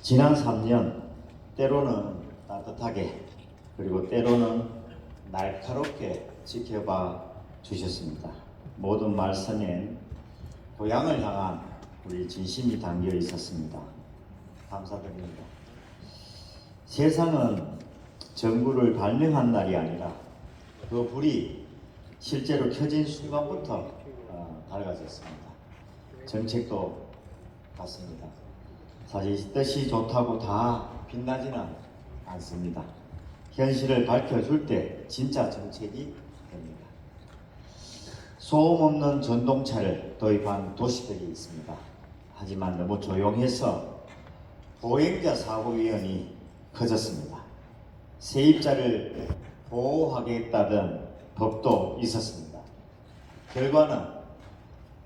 지난 3년 때로는 따뜻하게 그리고 때로는 날카롭게 지켜봐 주셨습니다. 모든 말씀엔 고향을 향한 우리 진심이 담겨 있었습니다. 감사드립니다. 세상은 전구를 발명한 날이 아니라 그 불이 실제로 켜진 순간부터 밝아졌습니다. 정책도 같습니다. 사실 뜻이 좋다고 다 빛나지는 않습니다. 현실을 밝혀줄 때 진짜 정책이 됩니다. 소음 없는 전동차를 도입한 도시들이 있습니다. 하지만 너무 조용해서 보행자 사고 위험이 커졌습니다. 세입자를 보호하겠다던 법도 있었습니다. 결과는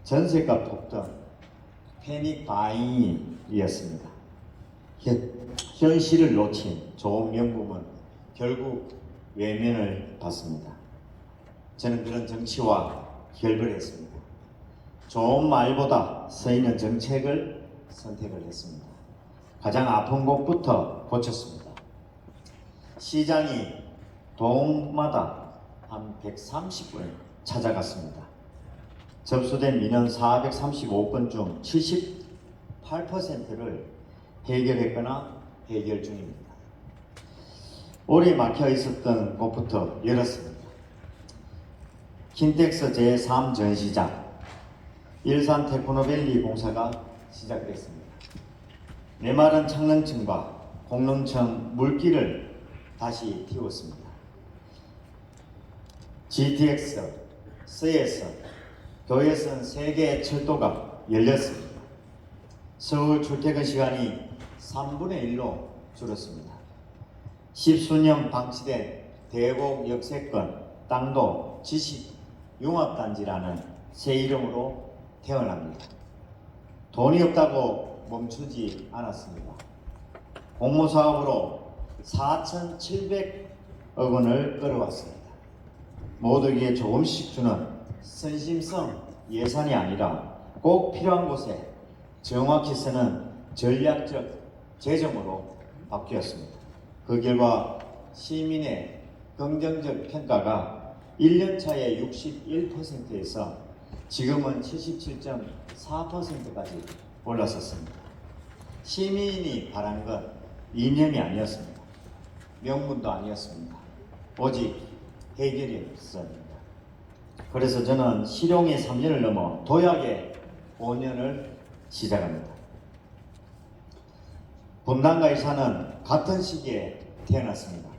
전세값 폭등, 패닉 바잉이었습니다. 현실을 놓친 좋은 명분은 결국 외면을 받습니다. 저는 그런 정치와 결별했습니다. 좋은 말보다 서있는 정책을 선택을 했습니다. 가장 아픈 곳부터 고쳤습니다. 시장이 동마다 한 130분 찾아갔습니다. 접수된 민원 435건 중 78%를 해결했거나 해결 중입니다. 오래 막혀 있었던 곳부터 열었습니다. 킨텍스 제3 전시장, 일산 테크노밸리 공사가 시작됐습니다. 메마른 창릉층과 공릉층 물길을 다시 틔웠습니다. GTX, CS, 교외선 3개의 철도가 열렸습니다. 서울 출퇴근 시간이 3분의 1로 줄었습니다. 10수년 방치된 대곡 역세권 땅도 지식융합단지라는 새 이름으로 태어납니다. 돈이 없다고 멈추지 않았습니다. 공모사업으로 4,700억 원을 끌어왔습니다. 모두에게 조금씩 주는 선심성 예산이 아니라 꼭 필요한 곳에 정확히 쓰는 전략적 재정으로 바뀌었습니다. 그 결과 시민의 긍정적 평가가 1년차에 61%에서 지금은 77.4%까지 올라섰습니다. 시민이 바란 건 이념이 아니었습니다. 명분도 아니었습니다. 오직 해결이었습니다. 그래서 저는 실용의 3년을 넘어 도약의 5년을 시작합니다. 분당과 일산은 같은 시기에 태어났습니다.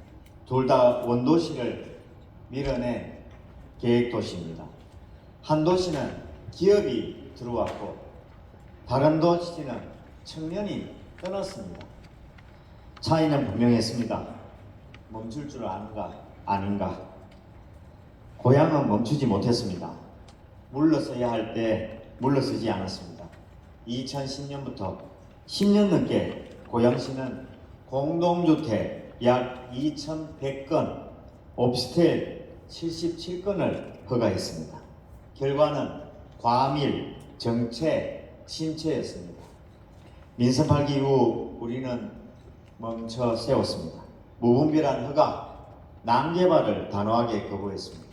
둘 다 원도시를 밀어낸 계획도시입니다. 한 도시는 기업이 들어왔고 다른 도시는 청년이 떠났습니다. 차이는 분명했습니다. 멈출 줄 아는가 아닌가. 고향은 멈추지 못했습니다. 물러서야 할 때 물러서지 않았습니다. 2010년부터 10년 넘게 고양시는 공동주택 약 2,100건, 오피스텔 77건을 허가했습니다. 결과는 과밀, 정체, 신체였습니다. 민선 8기 이후 우리는 멈춰 세웠습니다. 무분별한 허가, 난개발을 단호하게 거부했습니다.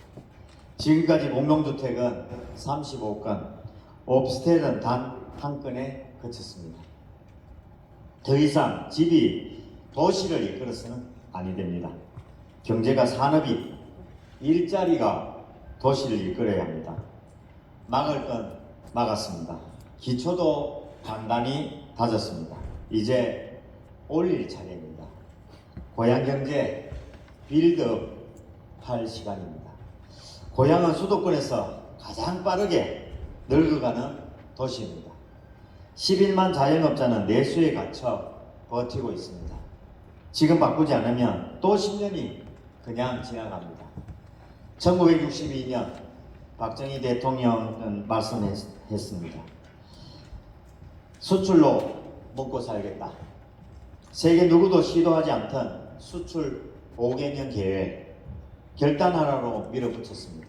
지금까지 공동주택은 35건, 오피스텔은 단 한 건에 그쳤습니다. 더 이상 집이 도시를 이끌어서는 아니 됩니다. 경제가 산업이 일자리가 도시를 이끌어야 합니다. 막을 건 막았습니다. 기초도 단단히 다졌습니다. 이제 올릴 차례입니다. 고향 경제 빌드업 할 시간입니다. 고향은 수도권에서 가장 빠르게 늙어가는 도시입니다. 11만 자영업자는 내수에 갇혀 버티고 있습니다. 지금 바꾸지 않으면 또 10년이 그냥 지나갑니다. 1962년 박정희 대통령은 말씀했습니다. 수출로 먹고 살겠다. 세계 누구도 시도하지 않던 수출 5개년 계획 결단 하나로 밀어붙였습니다.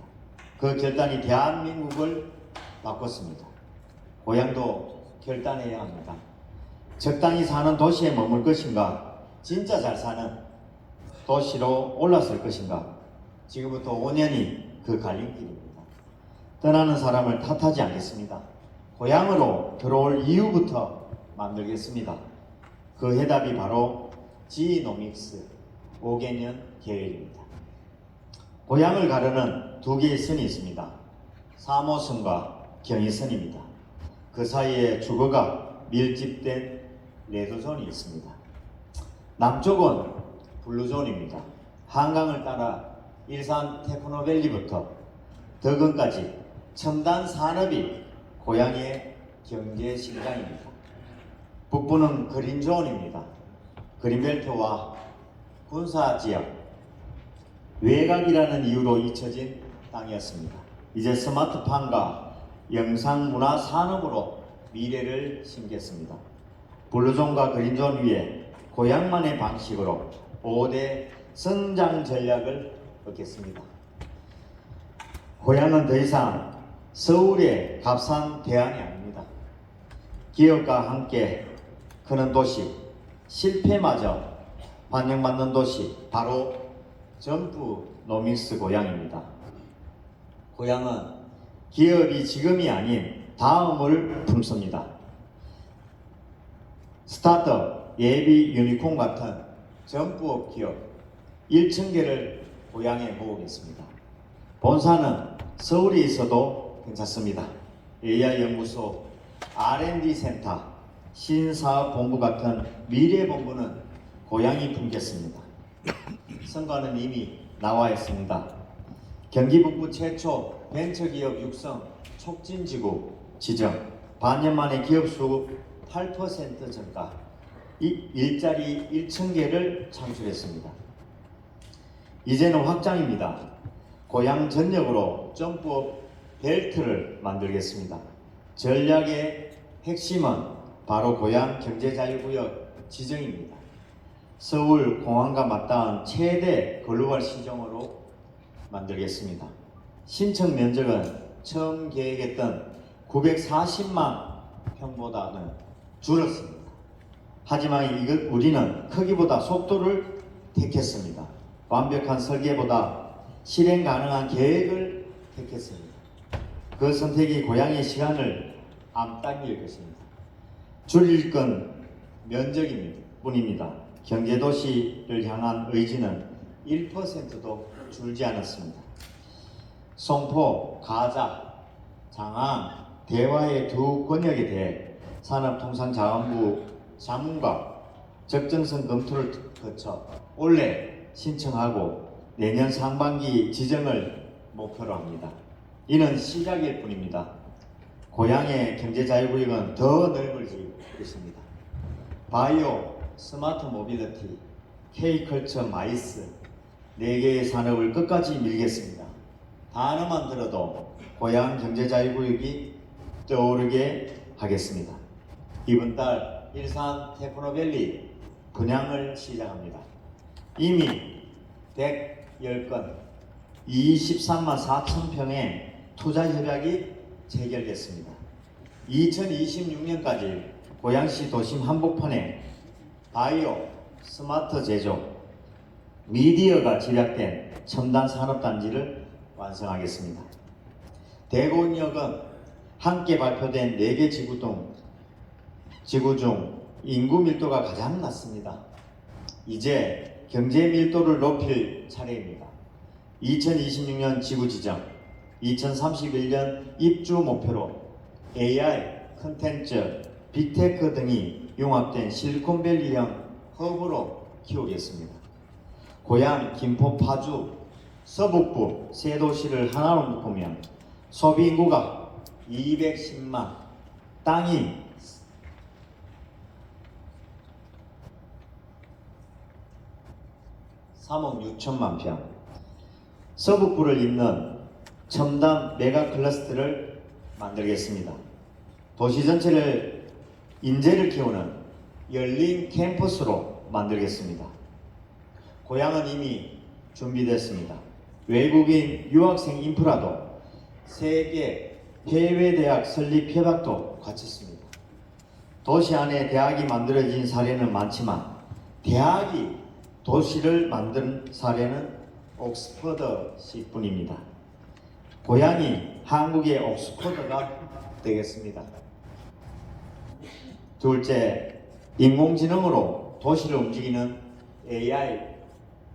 그 결단이 대한민국을 바꿨습니다. 고향도 결단해야 합니다. 적당히 사는 도시에 머물 것인가, 진짜 잘 사는 도시로 올라설 것인가. 지금부터 5년이 그 갈림길입니다. 떠나는 사람을 탓하지 않겠습니다. 고향으로 들어올 이유부터 만들겠습니다. 그 해답이 바로 지노믹스 5개년 계획입니다. 고향을 가르는 두 개의 선이 있습니다. 사모선과 경의선입니다. 그 사이에 주거가 밀집된 레드존이 있습니다. 남쪽은 블루존입니다. 한강을 따라 일산 테크노밸리부터 덕은까지 첨단 산업이 고향의 경제 심장입니다. 북부는 그린존입니다. 그린벨트와 군사지역, 외곽이라는 이유로 잊혀진 땅이었습니다. 이제 스마트팜과 영상문화 산업으로 미래를 심겠습니다. 블루존과 그린존 위에 고향만의 방식으로 5대 성장 전략을 얻겠습니다. 고향은 더 이상 서울의 값싼 대안이 아닙니다. 기업과 함께 크는 도시, 실패마저 반영받는 도시, 바로 점프노믹스 고향입니다. 고향은 기업이 지금이 아닌 다음을 품습니다. 스타트업, 예비 유니콘 같은 점프업 기업 1,000개를 고향에 모으겠습니다. 본사는 서울에 있어도 괜찮습니다. AI 연구소, R&D 센터, 신사업본부 같은 미래본부는 고향이 품겠습니다. 선거는 이미 나와 있습니다. 경기 북부 최초 벤처기업 육성 촉진지구 지정, 반년 만에 기업수 8% 증가, 일자리 1,000개를 창출했습니다. 이제는 확장입니다. 고향 전역으로 점프업 벨트를 만들겠습니다. 전략의 핵심은 바로 고향 경제자유구역 지정입니다. 서울 공항과 맞닿은 최대 글로벌 시정으로 만들겠습니다. 신청 면적은 처음 계획했던 940만 평보다는 줄었습니다. 하지만 우리는 크기보다 속도를 택했습니다. 완벽한 설계보다 실행 가능한 계획을 택했습니다. 그 선택이 고향의 시간을 안 당길 것입니다. 줄일 건 면적입니다. 뿐입니다. 경제도시를 향한 의지는 1%도 줄지 않았습니다. 송포, 가자, 장안, 대화의 두 권역에 대해 산업통상자원부 자문과 적정성 검토를 거쳐 올해 신청하고 내년 상반기 지정을 목표로 합니다. 이는 시작일 뿐입니다. 고향의 경제자유구역은 더 넓어질 것입니다. 바이오, 스마트 모빌리티, K컬처, 마이스 4개의 산업을 끝까지 밀겠습니다. 단어만 들어도 고향 경제자유구역이 떠오르게 하겠습니다. 이번 달 일산 테크노밸리 분양을 시작합니다. 이미 110건 23만 4천 평의 투자 협약이 체결됐습니다. 2026년까지 고양시 도심 한복판에 바이오, 스마트 제조, 미디어가 집약된 첨단 산업단지를 완성하겠습니다. 대구역은 함께 발표된 4개 지구 중 인구 밀도가 가장 낮습니다. 이제 경제 밀도를 높일 차례입니다. 2026년 지구 지정, 2031년 입주 목표로 AI, 컨텐츠, 빅테크 등이 융합된 실리콘밸리형 허브로 키우겠습니다. 고향, 김포, 파주, 서북부 세 도시를 하나로 묶으면 소비 인구가 210만, 땅이 3억 6천만 평, 서북부를 잇는 첨단 메가 클러스터를 만들겠습니다. 도시 전체를 인재를 키우는 열린 캠퍼스로 만들겠습니다. 고향은 이미 준비됐습니다. 외국인 유학생 인프라도 세계 해외대학 설립 협약도 갖췄습니다. 도시 안에 대학이 만들어진 사례는 많지만 대학이 도시를 만든 사례는 옥스퍼드시뿐입니다. 고향이 한국의 옥스퍼드가 되겠습니다. 둘째, 인공지능으로 도시를 움직이는 AI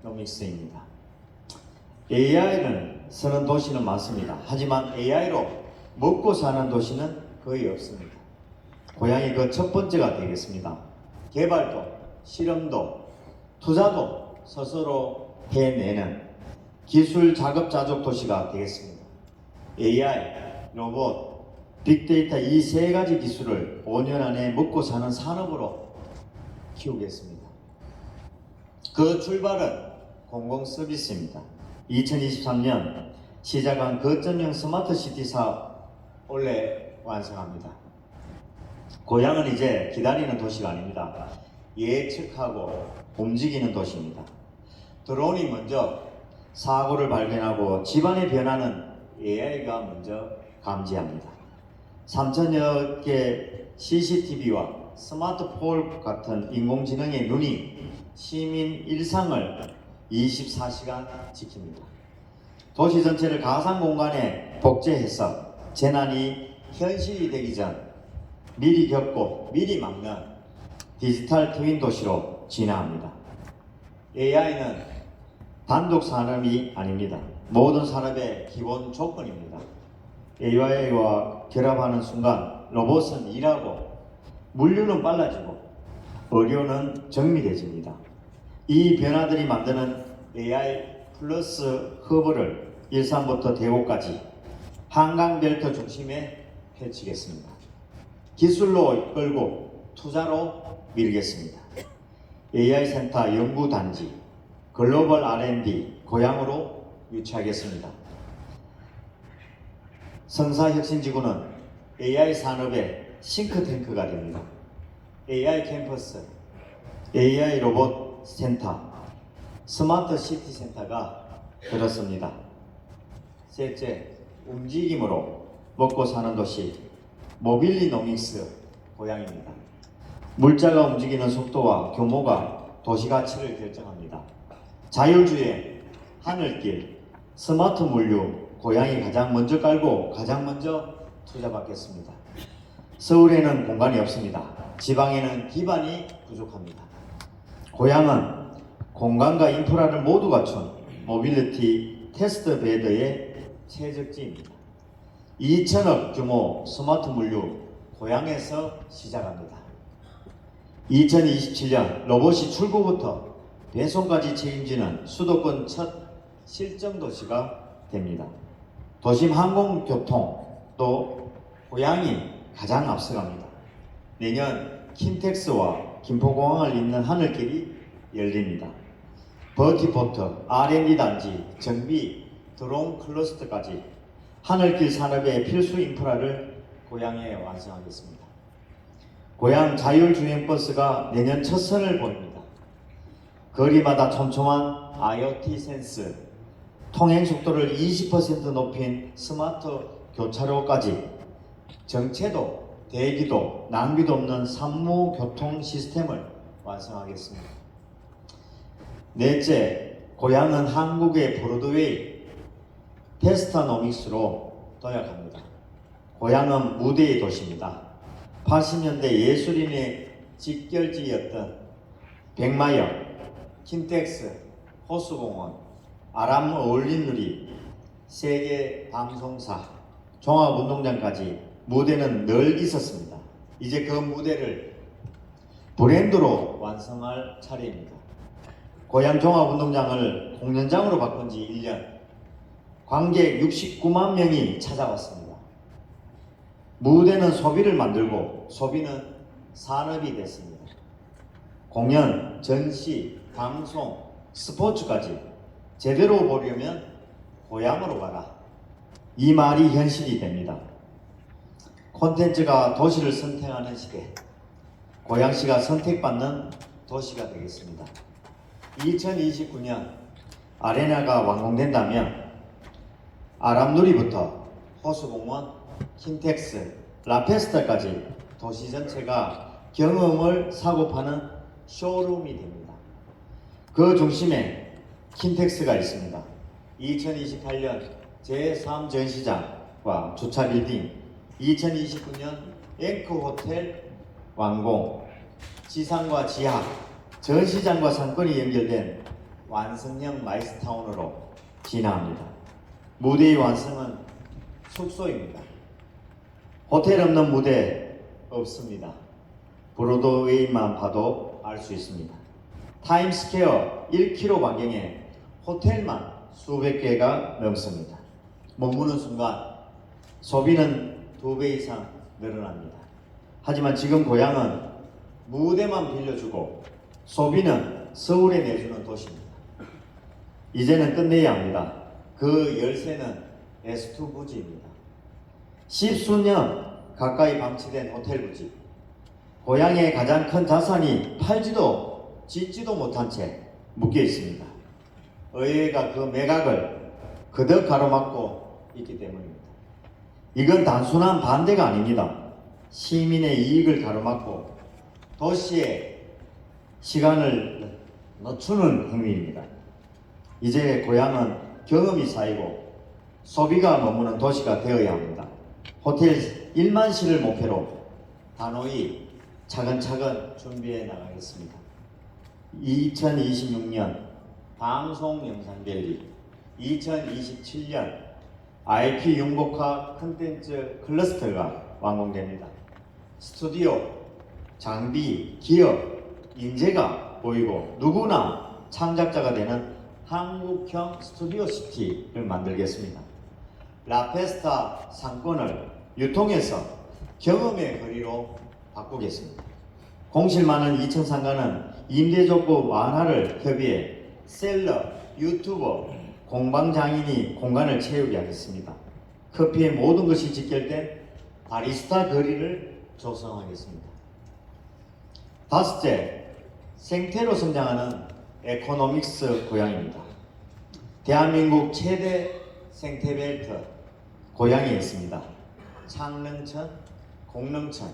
노믹스입니다. AI를 쓰는 도시는 많습니다. 하지만 AI로 먹고 사는 도시는 거의 없습니다. 고향이 그 첫 번째가 되겠습니다. 개발도, 실험도, 투자도 스스로 해내는 기술 자급자족 도시가 되겠습니다. AI, 로봇, 빅데이터 이 세 가지 기술을 5년 안에 먹고 사는 산업으로 키우겠습니다. 그 출발은 공공서비스입니다. 2023년 시작한 거점형 스마트시티 사업 올해 완성합니다. 고향은 이제 기다리는 도시가 아닙니다. 예측하고 움직이는 도시입니다. 드론이 먼저 사고를 발견하고 집안의 변화는 AI가 먼저 감지합니다. 3천여 개 CCTV와 스마트폴 같은 인공지능의 눈이 시민 일상을 24시간 지킵니다. 도시 전체를 가상 공간에 복제해서 재난이 현실이 되기 전 미리 겪고 미리 막는 디지털 트윈 도시로 진화합니다. AI는 단독 산업이 아닙니다. 모든 산업의 기본 조건입니다. AI와 결합하는 순간 로봇은 일하고 물류는 빨라지고 의료는 정밀해집니다. 이 변화들이 만드는 AI 플러스 허브를 일산부터 대구까지 한강벨트 중심에 펼치겠습니다. 기술로 이끌고 투자로 밀겠습니다. AI 센터 연구단지, 글로벌 R&D 고향으로 유치하겠습니다. 성사혁신지구는 AI 산업의 싱크탱크가 됩니다. AI 캠퍼스, AI 로봇 센터, 스마트 시티 센터가 들었습니다. 셋째, 움직임으로 먹고 사는 도시, 모빌리노믹스 고향입니다. 물자가 움직이는 속도와 규모가 도시 가치를 결정합니다. 자율주행, 하늘길, 스마트 물류, 고향이 가장 먼저 깔고 가장 먼저 투자받겠습니다. 서울에는 공간이 없습니다. 지방에는 기반이 부족합니다. 고향은 공간과 인프라를 모두 갖춘 모빌리티 테스트 베드의 최적지입니다. 2천억 규모 스마트 물류 고향에서 시작합니다. 2027년 로봇이 출고부터 배송까지 책임지는 수도권 첫 실정 도시가 됩니다. 도심 항공교통도 고향이 가장 앞서갑니다. 내년 킨텍스와 김포공항을 잇는 하늘길이 열립니다. 버티포트, R&D 단지, 정비, 드론 클러스터까지 하늘길 산업의 필수 인프라를 고향에 완성하겠습니다. 고향 자율주행버스가 내년 첫 선을 보입니다. 거리마다 촘촘한 IoT 센스, 통행 속도를 20% 높인 스마트 교차로까지 정체도, 대기도, 낭비도 없는 산무교통 시스템을 완성하겠습니다. 넷째, 고향은 한국의 브로드웨이, 테스타노믹스로 도약합니다. 고향은 무대의 도시입니다. 80년대 예술인의 직결지였던 백마역, 킨텍스, 호수공원, 아람 어울린누리, 세계 방송사, 종합운동장까지 무대는 늘 있었습니다. 이제 그 무대를 브랜드로 완성할 차례입니다. 고향 종합운동장을 공연장으로 바꾼 지 1년, 관객 69만 명이 찾아왔습니다. 무대는 소비를 만들고 소비는 산업이 됐습니다. 공연, 전시, 방송, 스포츠까지 제대로 보려면 고향으로 가라. 이 말이 현실이 됩니다. 콘텐츠가 도시를 선택하는 시대, 고향시가 선택받는 도시가 되겠습니다. 2029년 아레나가 완공된다면 아람누리부터 호수공원, 킨텍스, 라페스타까지 도시 전체가 경험을 사고 파는 쇼룸이 됩니다. 그 중심에 킨텍스가 있습니다. 2028년 제3전시장과 주차 빌딩, 2029년 앵커 호텔 완공, 지상과 지하, 전시장과 상권이 연결된 완성형 마이스타운으로 진화합니다. 무대의 완성은 숙소입니다. 호텔 없는 무대 없습니다. 브로드웨이만 봐도 알 수 있습니다. 타임스퀘어 1km 반경에 호텔만 수백 개가 넘습니다. 머무는 순간 소비는 2배 이상 늘어납니다. 하지만 지금 고향은 무대만 빌려주고 소비는 서울에 내주는 도시입니다. 이제는 끝내야 합니다. 그 열쇠는 S2 부지입니다. 10수년 가까이 방치된 호텔 부지, 고향의 가장 큰 자산이 팔지도 짓지도 못한 채 묶여 있습니다. 의회가 그 매각을 그득 가로막고 있기 때문입니다. 이건 단순한 반대가 아닙니다. 시민의 이익을 가로막고 도시의 시간을 늦추는 행위입니다. 이제 고향은 경험이 쌓이고 소비가 머무는 도시가 되어야 합니다. 호텔 1만실을 목표로 단호히 차근차근 준비해 나가겠습니다. 2026년 방송 영상 밸리, 2027년 IP 융복화 콘텐츠 클러스터가 완공됩니다. 스튜디오, 장비, 기업, 인재가 보이고 누구나 창작자가 되는 한국형 스튜디오 시티를 만들겠습니다. 라페스타 상권을 유통해서 경험의 거리로 바꾸겠습니다. 공실 많은 이천 상가는 임대조건 완화를 협의해 셀러, 유튜버, 공방장인이 공간을 채우게 하겠습니다. 커피의 모든 것이 직결된 바리스타 거리를 조성하겠습니다. 다섯째, 생태로 성장하는 에코노믹스 고향입니다. 대한민국 최대 생태벨트 고향에 있습니다. 창릉천, 공릉천,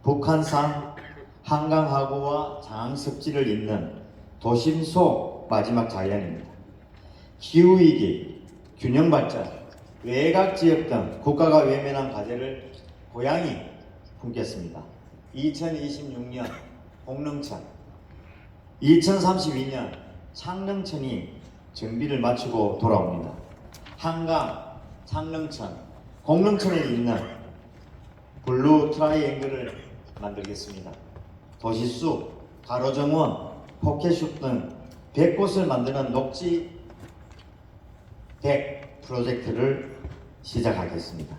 북한산, 한강하구와 장항습지를 잇는 도심 속 마지막 자연입니다. 기후위기, 균형발전, 외곽지역 등 국가가 외면한 과제를 고향이 품겠습니다. 2026년 공릉천, 2032년 창릉천이 정비를 마치고 돌아옵니다. 한강, 창릉천, 공릉천에 있는 블루 트라이앵글을 만들겠습니다. 도시숲, 가로정원, 포켓숲 등 100곳을 만드는 녹지 100 프로젝트를 시작하겠습니다.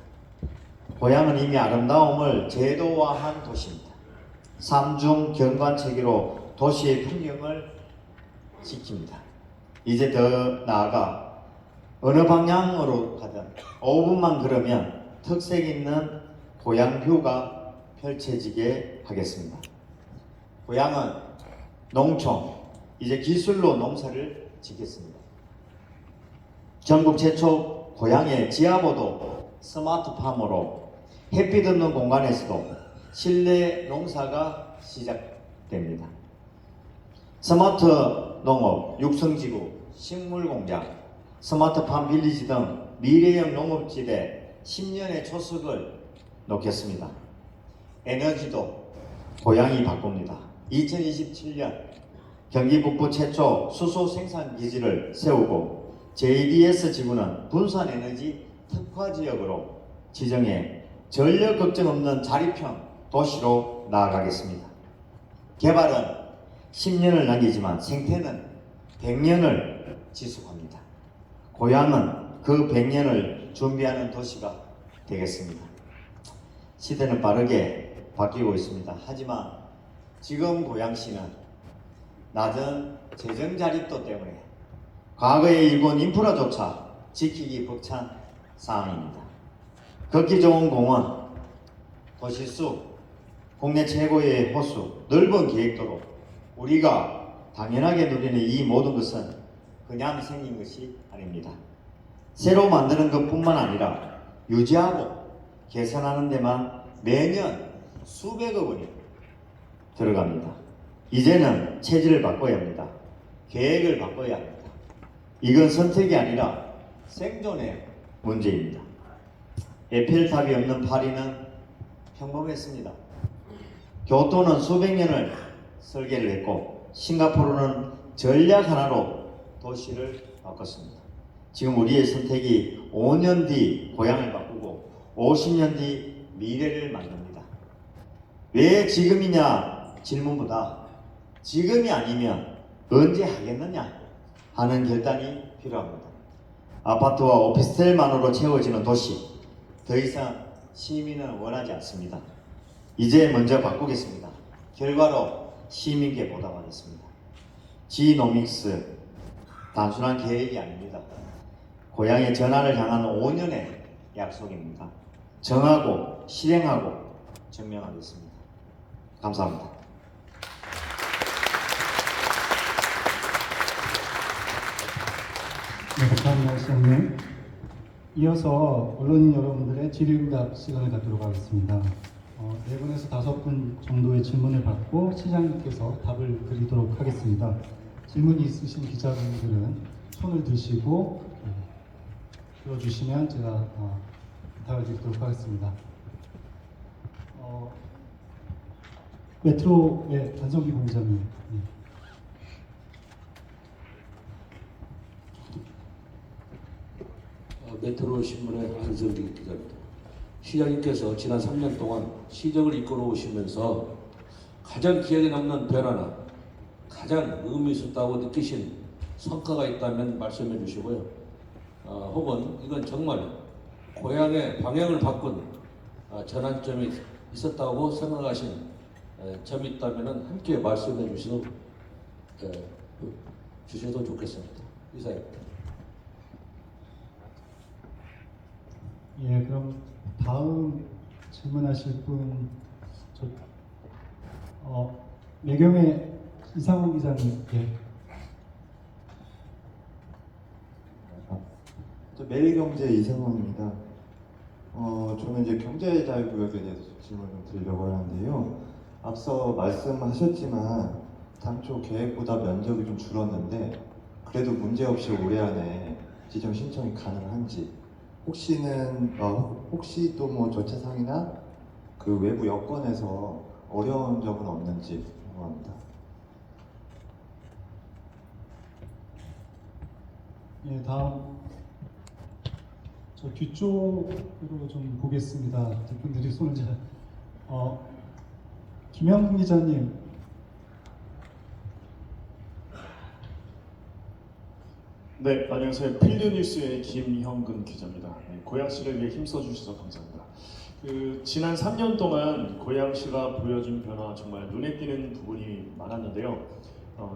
고향은 이미 아름다움을 제도화한 도시입니다. 삼중 경관체계로 도시의 풍경을 지킵니다. 이제 더 나아가 어느 방향으로 가든 5분만 걸으면 특색 있는 고향 뷰가 펼쳐지게 하겠습니다. 고향은 농촌, 이제 기술로 농사를 짓겠습니다. 전국 최초 고향의 지하보도 스마트팜으로 햇빛 없는 공간에서도 실내 농사가 시작됩니다. 스마트 농업, 육성지구, 식물공장, 스마트팜 빌리지 등 미래형 농업지대 10년의 초석을 놓겠습니다. 에너지도 고향이 바꿉니다. 2027년 경기 북부 최초 수소 생산 기지를 세우고 JDS 지구는 분산에너지 특화지역으로 지정해 전력 걱정 없는 자립형 도시로 나아가겠습니다. 개발은 10년을 남기지만 생태는 100년을 지속합니다. 고향은 그 100년을 준비하는 도시가 되겠습니다. 시대는 빠르게 바뀌고 있습니다. 하지만 지금 고양시는 낮은 재정 자립도 때문에 과거의 일본 인프라조차 지키기 벅찬 상황입니다. 걷기 좋은 공원, 도시숲, 국내 최고의 호수, 넓은 계획도로 우리가 당연하게 누리는 이 모든 것은 그냥 생긴 것이 아닙니다. 새로 만드는 것뿐만 아니라 유지하고 개선하는 데만 매년 수백억 원이 들어갑니다. 이제는 체질을 바꿔야 합니다. 계획을 바꿔야 합니다. 이건 선택이 아니라 생존의 문제입니다. 에펠탑이 없는 파리는 평범했습니다. 교토는 수백 년을 설계를 했고 싱가포르는 전략 하나로 도시를 바꿨습니다. 지금 우리의 선택이 5년 뒤 고향을 바꾸고 50년 뒤 미래를 만듭니다. 왜 지금이냐 질문보다 지금이 아니면 언제 하겠느냐 하는 결단이 필요합니다. 아파트와 오피스텔만으로 채워지는 도시, 더 이상 시민은 원하지 않습니다. 이제 먼저 바꾸겠습니다. 결과로 시민께 보답하겠습니다. 지노믹스 단순한 계획이 아닙니다. 고향의 전환을 향한 5년의 약속입니다. 정하고 실행하고 증명하겠습니다. 감사합니다. 네, 감사합니다, 시장님. 이어서 언론인 여러분들의 질의응답 시간을 갖도록 하겠습니다. 4분에서 5분 정도의 질문을 받고 시장님께서 답을 드리도록 하겠습니다. 질문이 있으신 기자분들은 손을 드시고 들어주시면 제가 답을 드리도록 하겠습니다. 메트로의 안성기 본부장님. 네. 메트로 신문의 한성기 기자입니다. 시장님께서 지난 3년 동안 시정을 이끌어 오시면서 가장 기억에 남는 변화나 가장 의미 있었다고 느끼신 성과가 있다면 말씀해 주시고요. 혹은 이건 정말 고향의 방향을 바꾼 전환점이 있었다고 생각하신 점이 있다면 함께 말씀해 주셔도 좋겠습니다. 이사입니다. 예, 그럼 다음 질문하실 분, 매경의 이상훈 기자님. 예. 매일경제 이상원입니다. 저는 이제 경제자유구역에 대해서 질문을 좀 드리려고 하는데요. 앞서 말씀하셨지만 당초 계획보다 면적이 좀 줄었는데 그래도 문제없이 올해 안에 지정 신청이 가능한지, 혹시 또 뭐 절차상이나 그 외부 여건에서 어려운 점은 없는지 궁금합니다. 예, 다음 저 뒤쪽으로 좀 보겠습니다. 분들이 손을 잘. 김영훈 기자님. 네, 안녕하세요. 필드뉴스의 김형근 기자입니다. 네, 고양시를 위해 힘써주셔서 감사합니다. 지난 3년 동안 고양시가 보여준 변화 정말 눈에 띄는 부분이 많았는데요.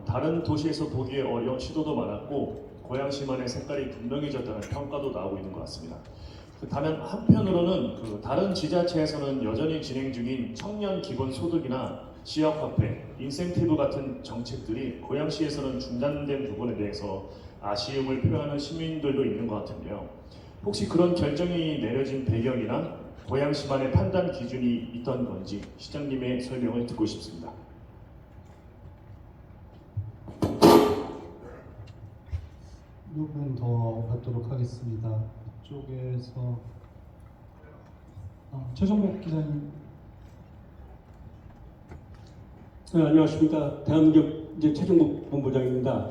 다른 도시에서 보기에 어려운 시도도 많았고 고양시만의 색깔이 분명해졌다는 평가도 나오고 있는 것 같습니다. 다만 한편으로는 다른 지자체에서는 여전히 진행 중인 청년 기본소득이나 지역화폐, 인센티브 같은 정책들이 고양시에서는 중단된 부분에 대해서 아쉬움을 표하는 시민들도 있는 것 같은데요. 혹시 그런 결정이 내려진 배경이나 고양시만의 판단 기준이 있던 건지 시장님의 설명을 듣고 싶습니다. 몇 분 더 받도록 하겠습니다. 이쪽에서 최종복 기자님. 네, 안녕하십니까. 대한민국 최종복 본부장입니다.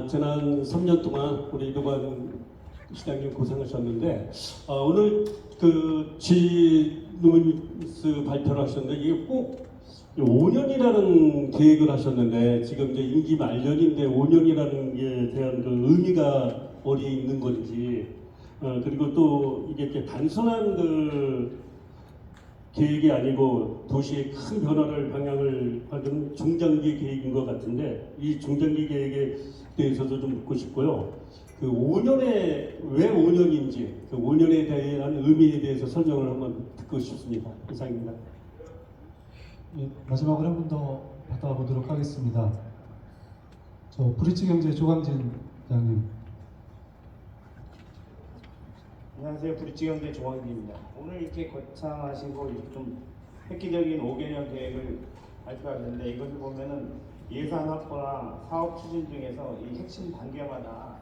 지난 3년 동안 우리 이동관 시장님 고생하셨는데 오늘 지노믹스 발표를 하셨는데 이게 꼭 5년이라는 계획을 하셨는데 지금 이제 임기 말년인데 5년이라는 게 대한 의미가 어디 있는 건지 그리고 또 이게 이렇게 단순한 계획이 아니고 도시의 큰 변화를 방향을 하는 중장기 계획인 것 같은데 이 중장기 계획에 대해서도 좀 묻고 싶고요. 5년에 왜 5년인지 5년에 대한 의미에 대해서 설명을 한번 듣고 싶습니다. 이상입니다. 예, 마지막으로 한 분 더 받아보도록 하겠습니다. 브릿지경제 조광진 부장님. 안녕하세요. 브릿지경제 조광진입니다. 오늘 이렇게 거창하시고 좀 획기적인 5개년 계획을 발표가 됐는데 이것을 보면은 예산 확보나 사업 추진 중에서 이 핵심 단계마다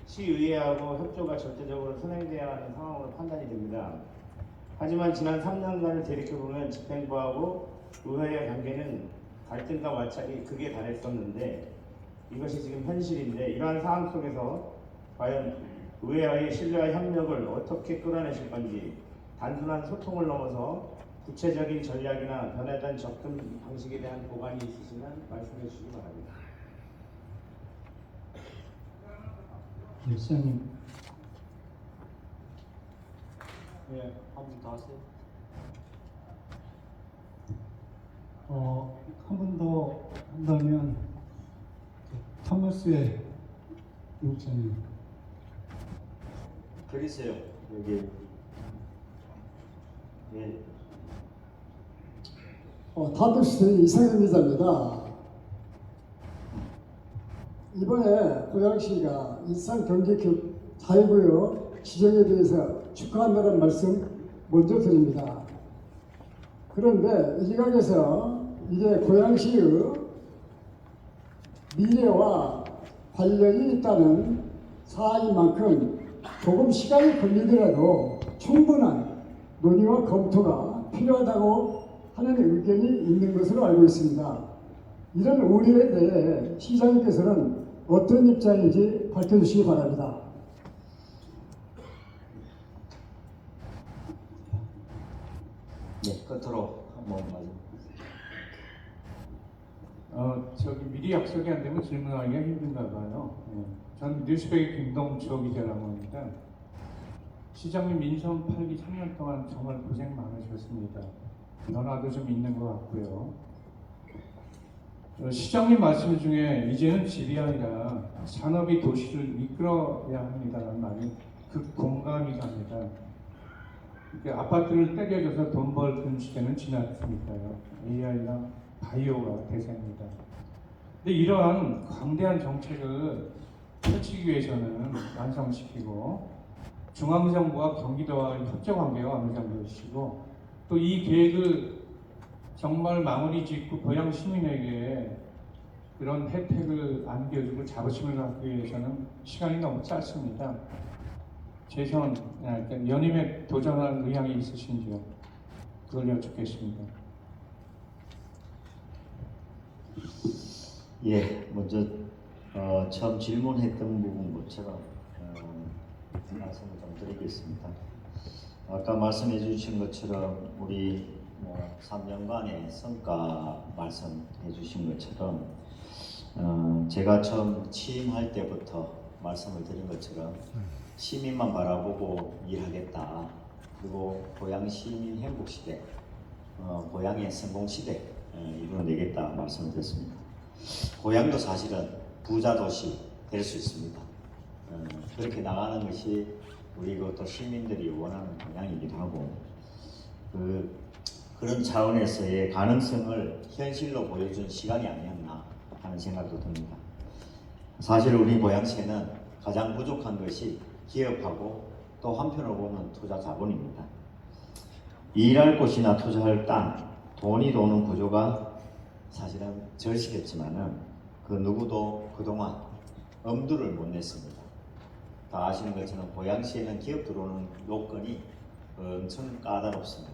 시의회하고 협조가 절대적으로 선행돼야 하는 상황으로 판단이 됩니다. 하지만 지난 3년간을 되돌이켜보면 집행부하고 의회의 관계는 갈등과 마찰이 극에 달했었는데 이것이 지금 현실인데 이러한 상황 속에서 과연 의회와의 신뢰와 협력을 어떻게 끌어내실 건지 단순한 소통을 넘어서 구체적인 전략이나 변화된 접근 방식에 대한 보관이 있으시면 말씀해 주시기 바랍니다. 네, 시장님. 네, 한 분 더 하세요. 한 번 더 한다면 토마스의 목사님. 그러세요. 여기. 예. 다도시대 이상현 기자입니다. 이번에 고양시가 일산경제기업 자유구역 지정에 대해서 축하한다는 말씀 먼저 드립니다. 그런데 일각에서 이게 고양시의 미래와 관련이 있다는 사안인 만큼 조금 시간이 걸리더라도 충분한 논의와 검토가 필요하다고 하는 의견이 있는 것으로 알고 있습니다. 이런 우려에 대해 시장님께서는 어떤 입장인지 밝혀주시기 바랍니다. 네, 끝으로 한번 마지막. 저기 미리 약속이 안 되면 질문하기가 힘든가 봐요. 전 뉴스백의 김동초 기자라고 합니다. 시장님 민선 8기 3년 동안 정말 고생 많으셨습니다. 변화도 좀 있는 것 같고요. 시장님 말씀 중에 이제는 집이 아니라 산업이 도시를 이끌어야 합니다라는 말이 공감이 갑니다. 아파트를 떼겨줘서 돈 벌 그 시대는 지났으니까요. AI나 바이오가 대세입니다. 근데 이러한 광대한 정책을 펼치기 위해서는 완성시키고 중앙정부와 경기도와 협조 관계가 어느 정도이시고 또 이 계획을 정말 마무리 짓고 고향 시민에게 그런 혜택을 안겨주고 자부심을 갖기 위해서는 시간이 너무 짧습니다. 최소한 연임에 도전할 의향이 있으신지요? 그걸 여쭙겠습니다. 예, 먼저 처음 질문했던 부분처럼 말씀을 좀 드리겠습니다. 아까 말씀해 주신 것처럼 우리 3년간의 성과 말씀해 주신 것처럼 제가 처음 취임할 때부터 말씀을 드린 것처럼 시민만 바라보고 일하겠다. 그리고 고향 시민 행복 시대, 고향의 성공 시대 이루어내겠다 말씀을 드렸습니다. 고향도 사실은 부자 도시 될 수 있습니다. 그렇게 나가는 것이 우리 또 시민들이 원하는 방향이기도 하고 그런 차원에서의 가능성을 현실로 보여준 시간이 아니었나 하는 생각도 듭니다. 사실 우리 고양시에는 가장 부족한 것이 기업하고 또 한편으로 보면 투자 자본입니다. 일할 곳이나 투자할 땅, 돈이 도는 구조가 사실은 절실했지만은 그 누구도 그동안 엄두를 못 냈습니다. 다 아시는 것처럼 고양시에는 기업 들어오는 요건이 엄청 까다롭습니다.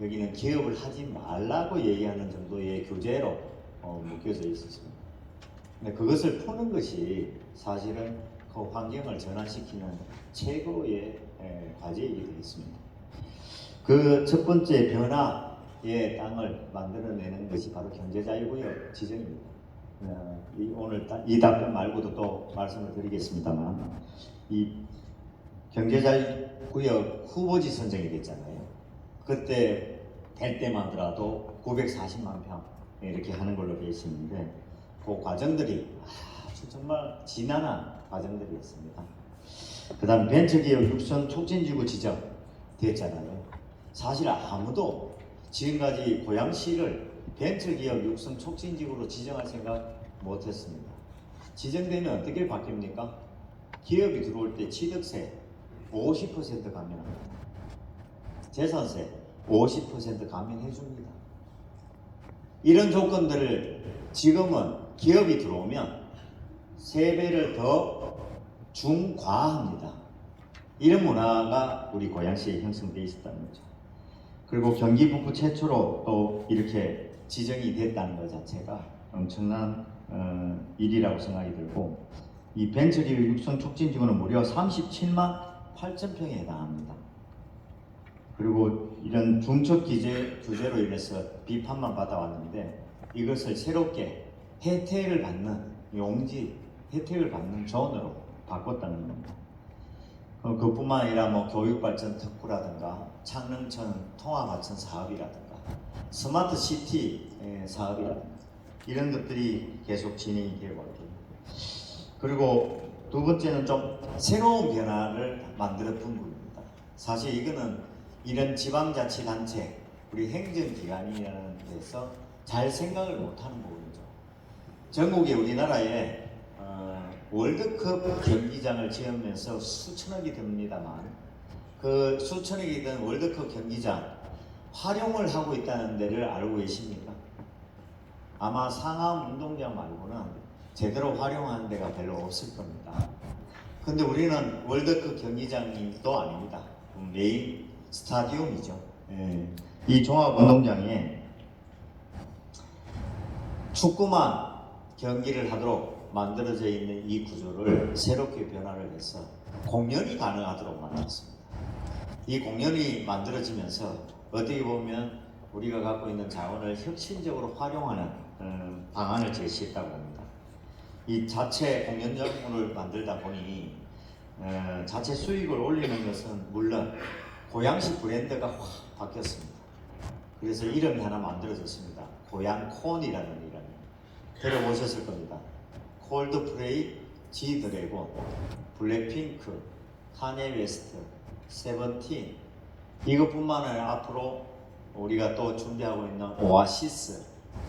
여기는 기업을 하지 말라고 얘기하는 정도의 규제로 묶여져 있었습니다. 근데 그것을 푸는 것이 사실은 그 환경을 전환시키는 최고의 과제이기도 했습니다. 그 첫 번째 변화의 땅을 만들어내는 것이 바로 경제자유구역 지정입니다. 오늘 이 답변 말고도 또 말씀을 드리겠습니다만 이 경제자유구역 후보지 선정이 됐잖아요. 그때 될 때만 하더라도 940만 평 이렇게 하는 걸로 되어 있었는데 그 과정들이 아주 정말 지난한 과정들이었습니다. 그 다음 벤처기업 육성 촉진지구 지정 됐잖아요. 사실 아무도 지금까지 고양시를 벤처기업 육성 촉진지구로 지정할 생각 못했습니다. 지정되면 어떻게 바뀝니까? 기업이 들어올 때 취득세 50% 감면합니다. 재산세 50% 감면해 줍니다. 이런 조건들을 지금은 기업이 들어오면 3배를 더 중과합니다. 이런 문화가 우리 고양시에 형성되어 있었다는 거죠. 그리고 경기 북부 최초로 또 이렇게 지정이 됐다는 것 자체가 엄청난 일이라고 생각이 들고, 이 벤처기업 육성 촉진지구는 무려 37만 8천 평에 해당합니다. 그리고 이런 중첩 규제로 인해서 비판만 받아왔는데, 이것을 새롭게 혜택을 받는 용지, 혜택을 받는 존으로 바꿨다는 겁니다. 그뿐만 아니라 뭐 교육발전 특구라든가 창릉천 통합하천 사업이라든가 스마트 시티 사업이라든가 이런 것들이 계속 진행이 되고 있습니다. 그리고 두 번째는 좀 새로운 변화를 만들어 본 부분입니다. 사실 이거는 이런 지방자치단체, 우리 행정기관이라는 데서 잘 생각을 못하는 부분이죠. 전국에 우리나라에 월드컵 경기장을 지으면서 수천억이 듭니다만, 그 수천억이 든 월드컵 경기장 활용을 하고 있다는 데를 알고 계십니까? 아마 상암 운동장 말고는 제대로 활용하는 데가 별로 없을 겁니다. 근데 우리는 월드컵 경기장도 아닙니다. 메인 스타디움이죠. 이 종합운동장에 축구만 경기를 하도록 만들어져 있는 이 구조를 새롭게 변화를 해서 공연이 가능하도록 만들었습니다. 이 공연이 만들어지면서 어떻게 보면 우리가 갖고 있는 자원을 혁신적으로 활용하는 방안을 제시했다고 합니다. 이 자체 공연장을 만들다 보니 자체 수익을 올리는 것은 물론 고양시 브랜드가 확 바뀌었습니다. 그래서 이름이 하나 만들어졌습니다. 고양콘이라는 이름이. 들어보셨을 겁니다. 콜드플레이, 지드래곤, 블랙핑크, 카네 웨스트, 세븐틴, 이것뿐만 아니라 앞으로 우리가 또 준비하고 있는 오아시스,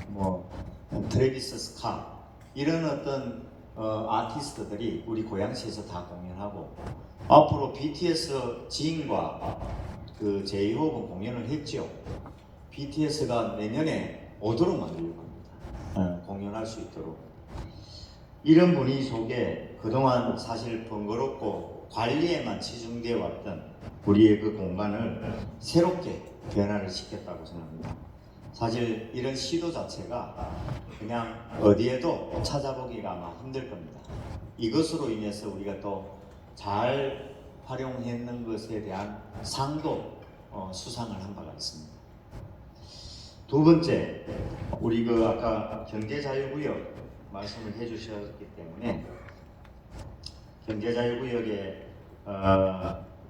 뭐 트래비스 스캇, 이런 어떤 아티스트들이 우리 고양시에서 다 공연하고, 앞으로 BTS 지인과 그 제이홉은 공연을 했죠. BTS가 내년에 오도록 만들려고 합니다. 공연할 수 있도록. 이런 분위기 속에 그동안 사실 번거롭고 관리에만 치중되어 왔던 우리의 그 공간을 새롭게 변화를 시켰다고 생각합니다. 사실 이런 시도 자체가 그냥 어디에도 찾아보기가 아마 힘들 겁니다. 이것으로 인해서 우리가 또 잘 활용했는 것에 대한 상도 수상을 한 바가 있습니다. 두 번째, 우리 그 아까 경제자유구역 말씀을 해주셨기 때문에 경제자유구역에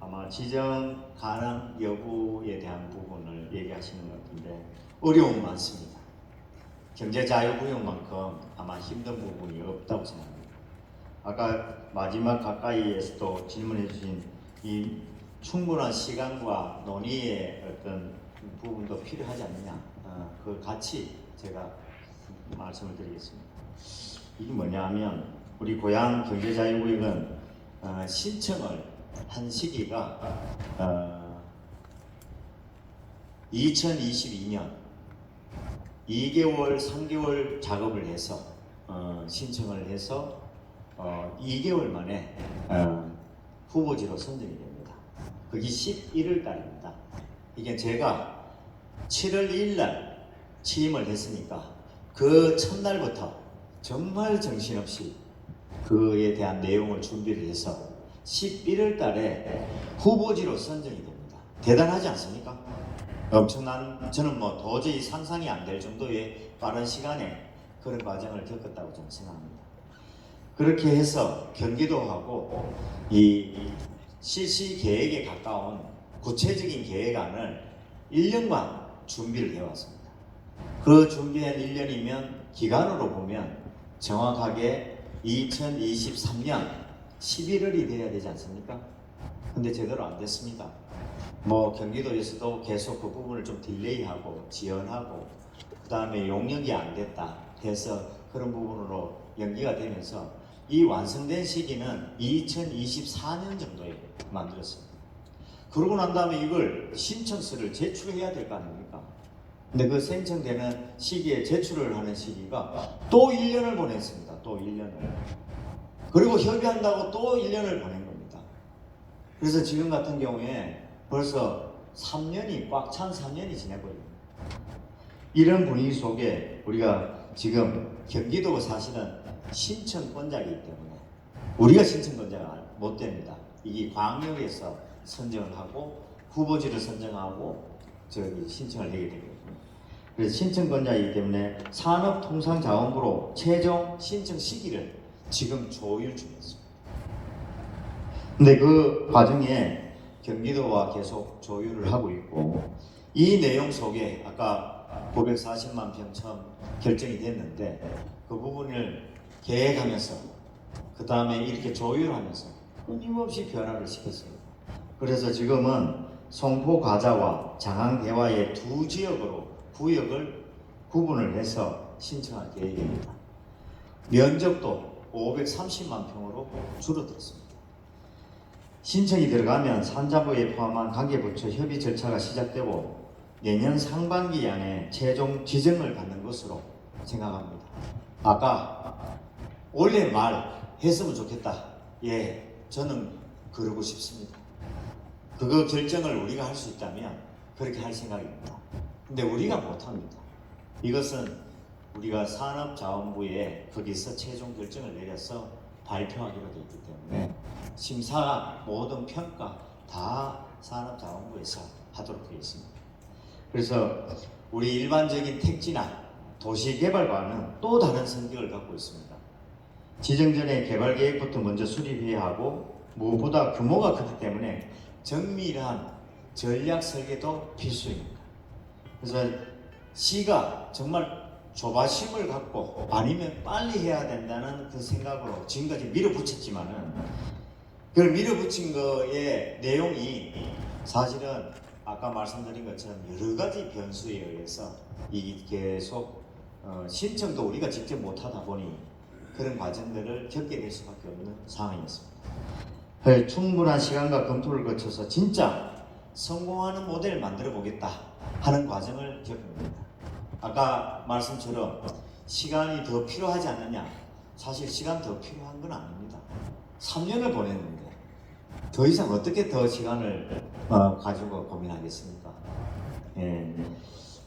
아마 지정 가능 여부에 대한 부분을 얘기하시는 것 같은데 어려움이 많습니다. 경제자유구역만큼 아마 힘든 부분이 없다고 생각합니다. 아까 마지막 가까이에서도 질문해 주신 이 충분한 시간과 논의의 어떤 부분도 필요하지 않느냐, 그 같이 제가 말씀을 드리겠습니다. 이게 뭐냐 하면 우리 고양 경제자유구역은 신청을 한 시기가 2022년 2개월, 3개월 작업을 해서 신청을 해서 2개월 만에 후보지로 선정이 됩니다. 그게 11월 달입니다. 이게 제가 7월 1일 날 취임을 했으니까 그 첫날부터 정말 정신없이 그에 대한 내용을 준비를 해서 11월 달에 후보지로 선정이 됩니다. 대단하지 않습니까? 엄청난, 저는 뭐 도저히 상상이 안 될 정도의 빠른 시간에 그런 과정을 겪었다고 저는 생각합니다. 그렇게 해서 경기도하고 이 실시 계획에 가까운 구체적인 계획안을 1년간 준비를 해왔습니다. 그 준비한 1년이면 기간으로 보면 정확하게 2023년 11월이 돼야 되지 않습니까? 근데 제대로 안 됐습니다. 뭐 경기도에서도 계속 그 부분을 좀 딜레이하고 지연하고 그 다음에 용역이 안 됐다 해서 그런 부분으로 연기가 되면서 이 완성된 시기는 2024년 정도에 만들었습니다. 그러고 난 다음에 이걸 신청서를 제출해야 될 거 아닙니까? 근데 그 신청되는 시기에 제출을 하는 시기가 또 1년을 보냈습니다. 또 1년을. 그리고 협의한다고 또 1년을 보낸 겁니다. 그래서 지금 같은 경우에 벌써 3년이 꽉 찬 3년이 지내버립니다. 이런 분위기 속에 우리가 지금 경기도가 사실은 신청권자이기 때문에 우리가 신청권자가 못 됩니다. 이게 광역에서 선정을 하고 후보지를 선정하고 신청을 하게 되거든요. 그래서 신청권자이기 때문에 산업통상자원부로 최종 신청 시기를 지금 조율 중입니다. 근데 그 과정에 경기도와 계속 조율을 하고 있고 이 내용 속에 아까 940만 평 처음 결정이 됐는데 그 부분을 계획하면서 그 다음에 이렇게 조율하면서 끊임없이 변화를 시켰습니다. 그래서 지금은 송포 가자와 장항 대화의 두 지역으로 구역을 구분을 해서 신청할 계획입니다. 면적도 530만 평으로 줄어들었습니다. 신청이 들어가면 산자부에 포함한 관계부처 협의 절차가 시작되고 내년 상반기 안에 최종 지정을 받는 것으로 생각합니다. 아까 올해 말 했으면 좋겠다. 예, 저는 그러고 싶습니다. 그거 결정을 우리가 할 수 있다면 그렇게 할 생각입니다. 근데 우리가 못합니다. 이것은 우리가 산업자원부에 거기서 최종 결정을 내려서 발표하기로 되어 있기 때문에 심사 모든 평가 다 산업자원부에서 하도록 되어 있습니다. 그래서 우리 일반적인 택지나 도시개발과는 또 다른 성격을 갖고 있습니다. 지정 전에 개발 계획부터 먼저 수립해야 하고 무엇보다 규모가 크기 때문에 정밀한 전략 설계도 필수입니다. 그래서 시가 정말 조바심을 갖고 아니면 빨리 해야 된다는 그 생각으로 지금까지 밀어붙였지만은 그걸 밀어붙인 거의 내용이 사실은 아까 말씀드린 것처럼 여러 가지 변수에 의해서 이 계속 신청도 우리가 직접 못하다 보니 그런 과정들을 겪게 될 수밖에 없는 상황이었습니다. 충분한 시간과 검토를 거쳐서 진짜 성공하는 모델을 만들어 보겠다 하는 과정을 겪습니다. 아까 말씀처럼 시간이 더 필요하지 않느냐? 사실 시간 더 필요한 건 아닙니다. 3년을 보냈는데 더 이상 어떻게 더 시간을 가지고 고민하겠습니까? 예.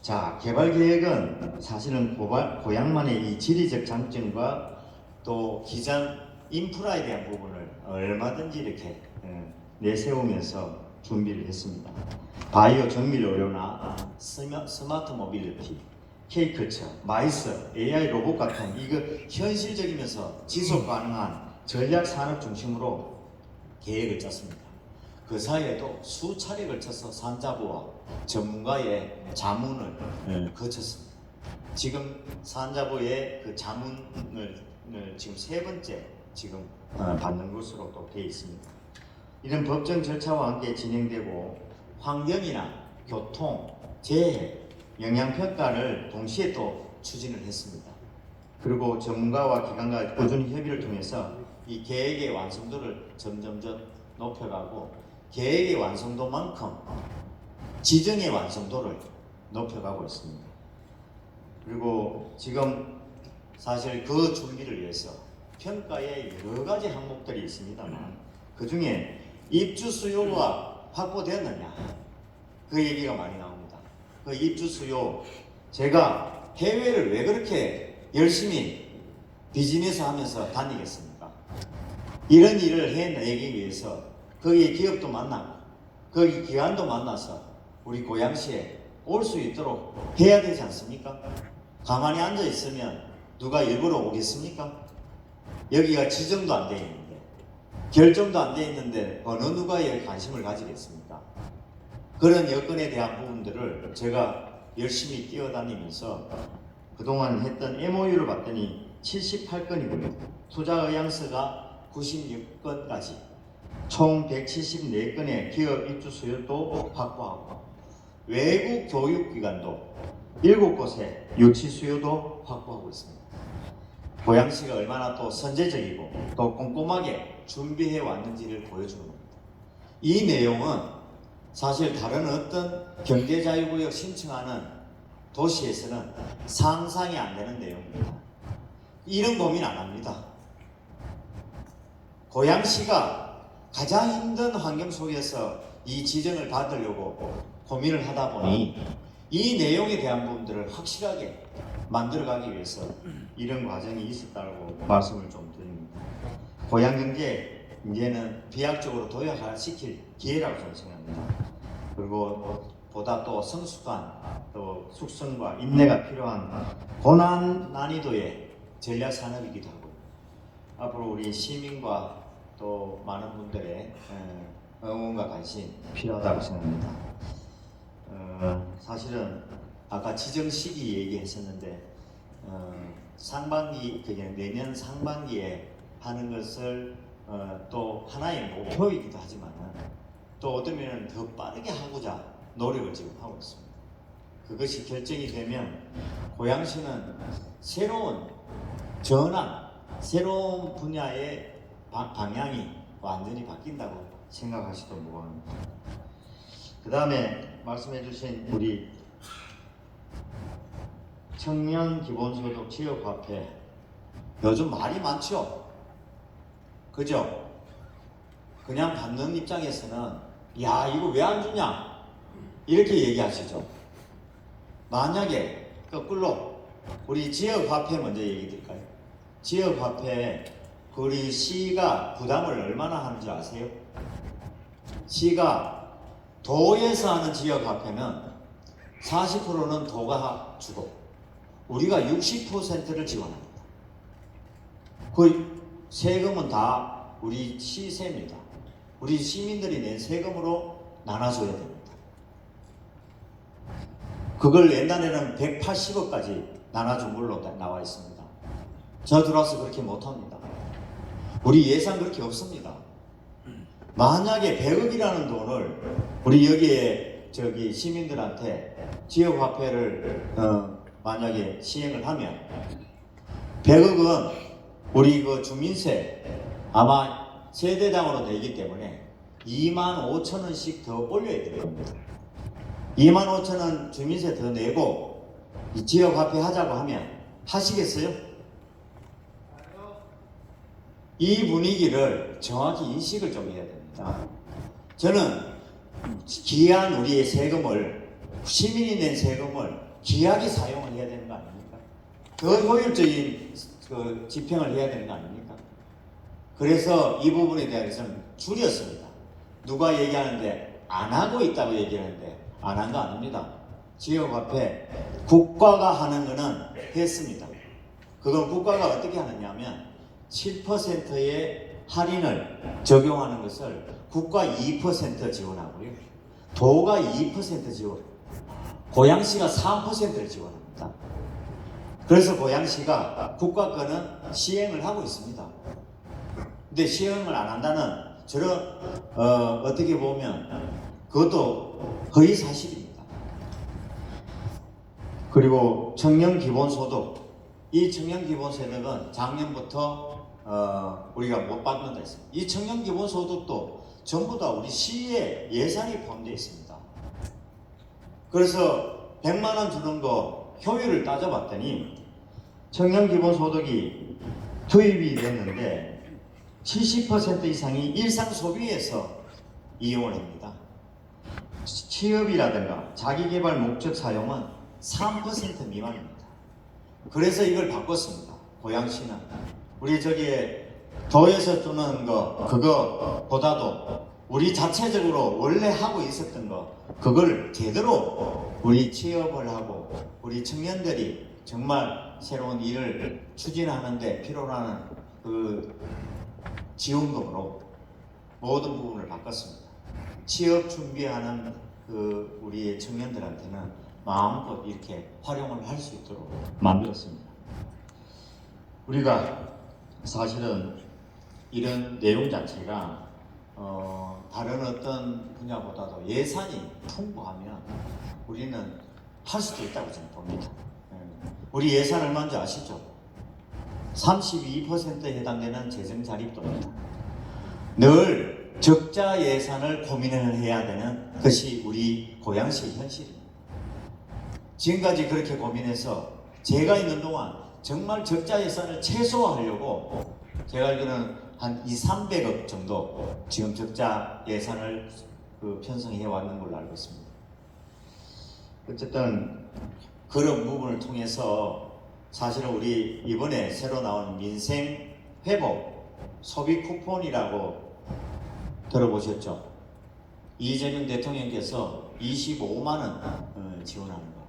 자, 개발 계획은 사실은 고향만의 이 지리적 장점과 또 기존 인프라에 대한 부분을 얼마든지 이렇게 내세우면서 준비를 했습니다. 바이오 정밀 의료나 스마트 모빌리티, K컬처, 마이스, AI 로봇 같은 이거 현실적이면서 지속 가능한 전략 산업 중심으로 계획을 짰습니다. 그 사이에도 수차례 걸쳐서 산자부와 전문가의 자문을 거쳤습니다. 지금 산자부의 그 자문을 지금 3번째 지금 받는 것으로 또 되어 있습니다. 이런 법정 절차와 함께 진행되고 환경이나 교통, 재해, 영향평가를 동시에 또 추진을 했습니다. 그리고 전문가와 기관과 꾸준히 협의를 통해서 이 계획의 완성도를 점점점 높여가고 계획의 완성도만큼 지정의 완성도를 높여가고 있습니다. 그리고 지금 사실 그 준비를 위해서 평가에 여러 가지 항목들이 있습니다만 그 중에 입주 수요가 확보되었느냐 그 얘기가 많이 나옵니다. 그 입주 수요 제가 해외를 왜 그렇게 열심히 비즈니스 하면서 다니겠습니까? 이런 일을 해내기 위해서 거기에 기업도 만나고 거기 기관도 만나서 우리 고양시에 올 수 있도록 해야 되지 않습니까? 가만히 앉아 있으면 누가 일부러 오겠습니까? 여기가 지정도 안 돼 있는데 결정도 안 돼 있는데 어느 누가 여기 관심을 가지겠습니까? 그런 여건에 대한 부분들을 제가 열심히 뛰어다니면서 그동안 했던 MOU를 봤더니 78건이고요. 투자 의향서가 96건까지 총 174건의 기업 입주 수요도 확보하고 외국 교육기관도 7곳의 유치 수요도 확보하고 있습니다. 고양시가 얼마나 또 선제적이고 또 꼼꼼하게 준비해 왔는지를 보여주는 겁니다. 이 내용은 사실 다른 어떤 경제자유구역 신청하는 도시에서는 상상이 안 되는 내용입니다. 이런 고민 안 합니다. 고양시가 가장 힘든 환경 속에서 이 지정을 받으려고 고민을 하다 보니 이 내용에 대한 부분들을 확실하게 만들어가기 위해서 이런 과정이 있었다고 말씀을 좀 드립니다. 고양경제 이제는 비약적으로 도약시킬 기회라고 저는 생각합니다. 그리고 보다 또 성숙한 또 숙성과 인내가 필요한 고난 난이도의 전략 산업이기도 하고 앞으로 우리 시민과 또 많은 분들의 응원과 관심 필요하다고 생각합니다. 사실은 아까 지정 시기 얘기했었는데 상반기 그냥 내년 상반기에 하는 것을 또 하나의 목표이기도 하지만 또 어떤 면은 더 빠르게 하고자 노력을 지금 하고 있습니다. 그것이 결정이 되면 고양시는 새로운 전환, 새로운 분야의 방향이 완전히 바뀐다고 생각하시도 무방합니다. 그 다음에 말씀해 주신 우리 청년 기본소득 지역화폐 요즘 말이 많죠? 그죠? 그냥 받는 입장에서는 야 이거 왜 안 주냐 이렇게 얘기하시죠. 만약에 거꾸로 우리 지역화폐 먼저 얘기 드릴까요? 지역화폐 우리 시가 부담을 얼마나 하는지 아세요? 시가 도에서 하는 지역화폐는 40%는 도가 주고 우리가 60%를 지원합니다. 그 세금은 다 우리 시세입니다. 우리 시민들이 낸 세금으로 나눠줘야 됩니다. 그걸 옛날에는 180억까지 나눠준 걸로 나와 있습니다. 저 들어와서 그렇게 못합니다. 우리 예산 그렇게 없습니다. 만약에 100억이라는 돈을 우리 여기에 시민들한테 지역화폐를 만약에 시행을 하면 100억은 우리 그 주민세 아마 세대당으로 되기 때문에 25,000원씩 더 올려야 됩니다. 25,000원 주민세 더 내고 이 지역화폐 하자고 하면 하시겠어요? 이 분위기를 정확히 인식을 좀 해야 됩니다. 저는 귀한 우리의 세금을 시민이 낸 세금을 귀하게 사용을 해야 되는 거 아닙니까? 더 효율적인 그 집행을 해야 되는 거 아닙니까? 그래서 이 부분에 대해서는 줄였습니다. 누가 얘기하는데 안 하고 있다고 얘기하는데 안 한 거 아닙니다. 지역화폐 국가가 하는 거는 했습니다. 그건 국가가 어떻게 하느냐면 7%의 할인을 적용하는 것을 국가 2% 지원하고요. 도가 2% 지원, 고양시가 3%를 지원합니다. 그래서 고양시가 국가 거는 시행을 하고 있습니다. 근데 시행을 안 한다는 저런 어떻게 보면 그것도 거의 사실입니다. 그리고 청년 기본소득, 이 청년 기본소득은 작년부터 우리가 못 받는다 했습니다. 이 청년 기본소득도 전부 다 우리 시의 예산이 포함되어 있습니다. 그래서 100만 원 주는 거 효율을 따져봤더니 청년 기본소득이 투입이 됐는데 70% 이상이 일상 소비에서 이용을 합니다. 취업이라든가 자기개발 목적 사용은 3% 미만입니다. 그래서 이걸 바꿨습니다. 고양시는 우리 도에서 주는 거 그거보다도 우리 자체적으로 원래 하고 있었던 거 그걸 제대로 우리 취업을 하고 우리 청년들이 정말 새로운 일을 추진하는데 필요로 하는 그 지원금으로 모든 부분을 바꿨습니다. 취업 준비하는 그 우리 청년들한테는 마음껏 이렇게 활용을 할 수 있도록 만들었습니다. 우리가 사실은 이런 내용 자체가 다른 어떤 분야보다도 예산이 풍부하면 우리는 할 수도 있다고 저는 봅니다. 우리 예산 얼마인지 아시죠? 32%에 해당되는 재정 자립도입니다. 늘 적자 예산을 고민을 해야 되는 것이 우리 고양시의 현실입니다. 지금까지 그렇게 고민해서 제가 있는 동안 정말 적자 예산을 최소화하려고 제가 알기로는 한 200~300억 정도 지금 적자 예산을 편성해 왔는 걸로 알고 있습니다. 어쨌든 그런 부분을 통해서 사실은 우리 이번에 새로 나온 민생 회복 소비 쿠폰이라고 들어보셨죠? 이재명 대통령께서 25만 원 지원하는 거.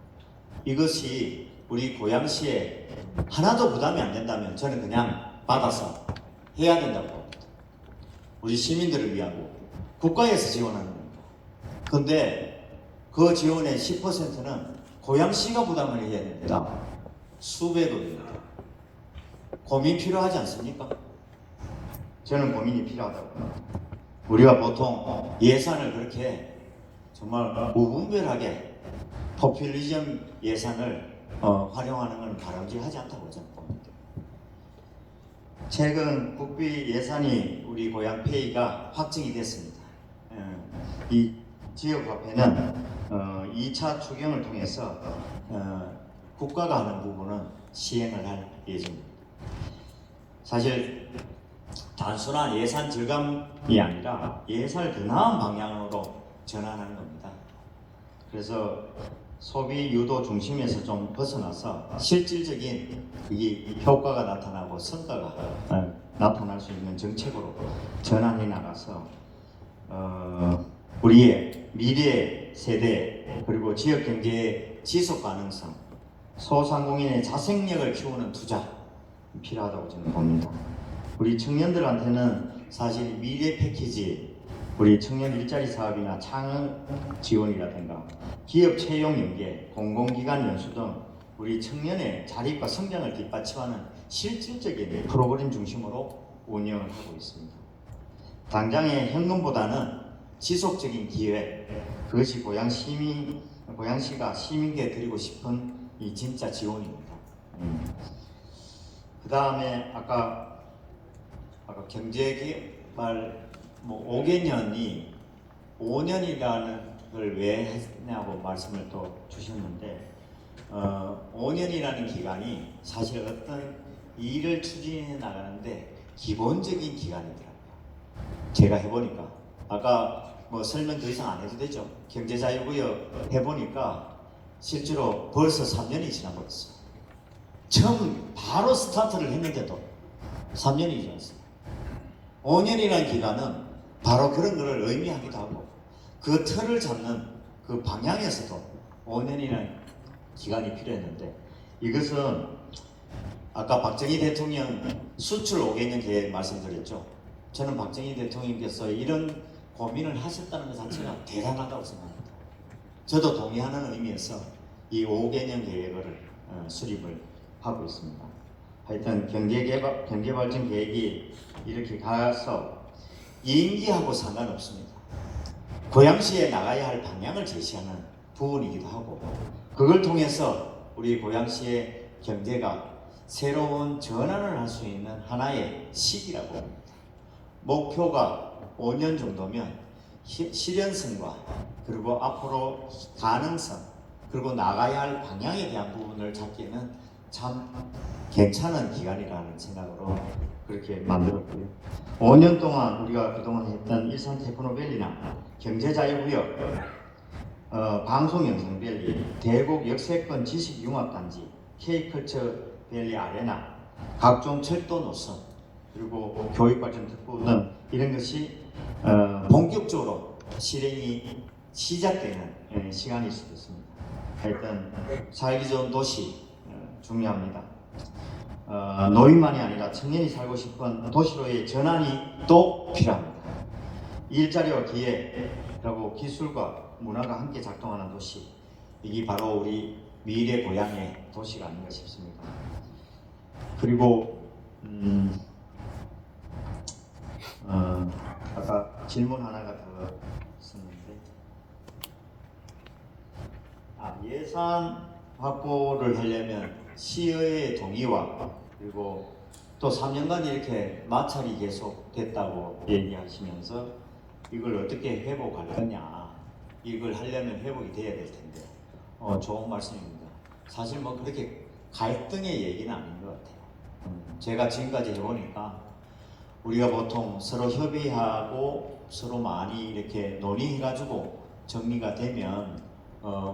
이것이 우리 고양시에 하나도 부담이 안 된다면 저는 그냥 받아서 해야 된다고 봅니다. 우리 시민들을 위하고 국가에서 지원하는 겁니다. 그런데 그 지원의 10%는 고양시가 부담을 해야 됩니다. 수백억입니다. 고민 필요하지 않습니까? 저는 고민이 필요하다고 봅니다. 우리가 보통 예산을 그렇게 정말 무분별하게 포퓰리즘 예산을 활용하는 건 바람직하지 않다고 저는 봅니다. 최근 국비 예산이 우리 고양페이가 확정이 됐습니다. 이 지역화폐는 2차 추경을 통해서 국가가 하는 부분은 시행을 할 예정입니다. 사실 단순한 예산 절감이 아니라 예산을 더 나은 방향으로 전환하는 겁니다. 그래서 소비 유도 중심에서 좀 벗어나서 실질적인 이 효과가 나타나고 성과가 나타날 수 있는 정책으로 전환해 나가서 우리의 미래 세대 그리고 지역 경제의 지속 가능성, 소상공인의 자생력을 키우는 투자 필요하다고 저는 봅니다. 우리 청년들한테는 사실 미래 패키지, 우리 청년 일자리 사업이나 창업 지원이라든가 기업 채용 연계, 공공기관 연수 등 우리 청년의 자립과 성장을 뒷받침하는 실질적인 프로그램 중심으로 운영을 하고 있습니다. 당장의 현금보다는 지속적인 기획, 그것이 고양시가 시민께 드리고 싶은 이 진짜 지원입니다. 그 다음에 아까 경제개발 5개년이 5년이라는 걸 왜 했냐고 말씀을 또 주셨는데 5년이라는 기간이 사실 어떤 일을 추진해 나가는데 기본적인 기간이더라고요. 제가 해보니까 아까 설명 더 이상 안 해도 되죠. 경제자유구역 해보니까 실제로 벌써 3년이 지나버렸어요. 처음 바로 스타트를 했는데도 3년이 지났어요. 5년이라는 기간은 바로 그런 것을 의미하기도 하고 그 틀을 잡는 그 방향에서도 5년이라는 기간이 필요했는데 이것은 아까 박정희 대통령 수출 5개년 계획 말씀드렸죠. 저는 박정희 대통령께서 이런 고민을 하셨다는 것 자체가 대단하다고 생각합니다. 저도 동의하는 의미에서 이 5개년 계획을 수립을 하고 있습니다. 하여튼 경제발전 계획이 이렇게 가서 임기하고 상관없습니다. 고양시에 나가야 할 방향을 제시하는 부분이기도 하고 그걸 통해서 우리 고양시의 경제가 새로운 전환을 할 수 있는 하나의 시기라고 합니다. 목표가 5년 정도면 실현성과 그리고 앞으로 가능성 그리고 나가야 할 방향에 대한 부분을 잡기에는 참 괜찮은 기간이라는 생각으로 그렇게 만들었고요. 5년 동안 우리가 그동안 했던 일산 테크노밸리나 경제자유구역, 방송영상밸리, 대곡 역세권 지식융합단지, K컬처밸리 아레나, 각종 철도 노선, 그리고 교육발전특구 등 이런 것이 본격적으로 실행이 시작되는 시간일 수도 있습니다. 하여튼 살기 좋은 도시 중요합니다. 노인만이 아니라 청년이 살고 싶은 도시로의 전환이 또 필요합니다. 일자리와 기회, 그리고 기술과 문화가 함께 작동하는 도시, 이게 바로 우리 미래 고향의 도시가 아닌가 싶습니다. 그리고 아까 질문 하나가 더 있었는데 예산 확보를 하려면 시의회의 동의와 그리고 또 3년간 이렇게 마찰이 계속 됐다고 얘기하시면서 이걸 어떻게 회복할 거냐, 이걸 하려면 회복이 돼야 될 텐데 좋은 말씀입니다. 사실 뭐 그렇게 갈등의 얘기는 아닌 것 같아요. 제가 지금까지 해보니까 우리가 보통 서로 협의하고 서로 많이 이렇게 논의해가지고 정리가 되면